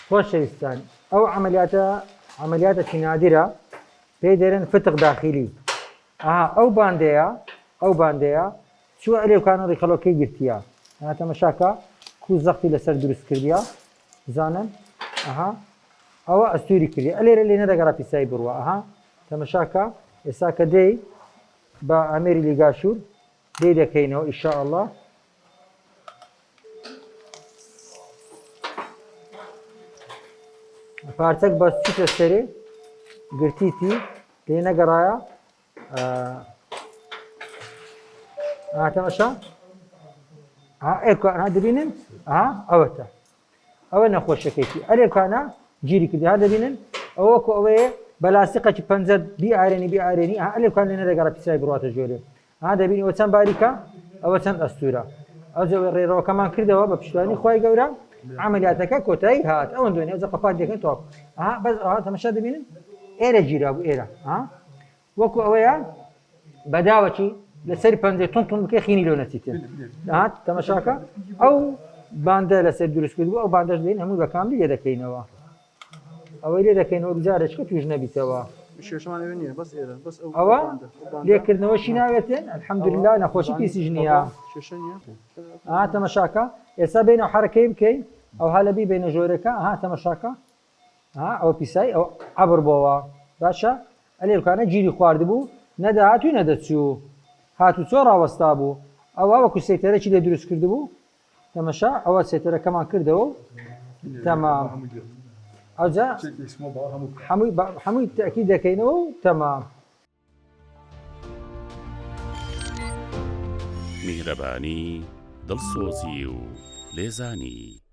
خۆشەویستان ئەو عملیاتێکی نادرە پێی دەرێن فتق داخلی. ئەو باندەیە چوە ئەلێوکانە ڕێکەڵۆکەی گرتیە تەمەشاکە کو زەختی لەسەر دروست کردیە بزانن ئەوە ئەستوری کردی ئەلێرە لێ نەدەگەڕا پیسایی بڕوە تەمەشاکە ئێستا کە دەی بە ئەمێری لیگاشور دەی دەکەینەوە ئینشاءالله. پارچەک بەس چیتە سەرێ گرتیتی لێ نەگەڕایە تەمەشا دەبینن ئەوەتە ئەوە نەخۆشەکەیتی ئەلێکانە گیری کردی دەبینن ئەوەکو ئەوەیە بەلاستیقەکی پەنجەت بیئارێنی ئەلێکان لێ نەدەگەڕا پیسایی بڕاتە ژۆرێ دەبینی ئەوە چەند باریکە ئەوە چەند ئەستورە ئەو ڕێڕەوەکەمان کردەوە بە پشتوانی خۆی گەورە عملیاتەکە کۆتایی هات ئەوەن دوێنێ ئەو قەپات دەکەن تۆ بەس تەمەشا دەبینن ئێرە گیرا بوو ئێرە وەکو ئەوەیە بەداوەکی لەسەری پەنجەی تون بکەی خینی لێ نەچیتێن تەمەشاکە ئەو باندە لەسەر دروست کرد بوو ئەو باندەش دێن هەمووی بە کاملی لێ دەکەینەوە ئەوەی لێ دەکەینەوە بجارێککە توش نەبیتەوە ئەوە لێکردنەوەشی ناوێتێن ئەلحەمدوللا نەخۆشی پیسیش نییە تەمەشاکە ئێستا بینەوە حرەکەی بکەین ئەو هەلەبی بینە ژۆرەکە تەمەشاکە ئەوە پیسایی ئەو عەبر بۆەوە باشە ئەلێرکانە گیری خواردبوو نەداهاتووی نەدەچوو هاتوو چۆ ڕاوەستا بوو ئەوە وەکو سێتەرەکی لێ دروست کردبوو تەمەشا ئەوە سێتەرەکەمان کردەوە تەمام ئەوجا هەمووی تەکید دەکەینەوە و تەمام. میهرەبانی دڵسۆزی و لێزانی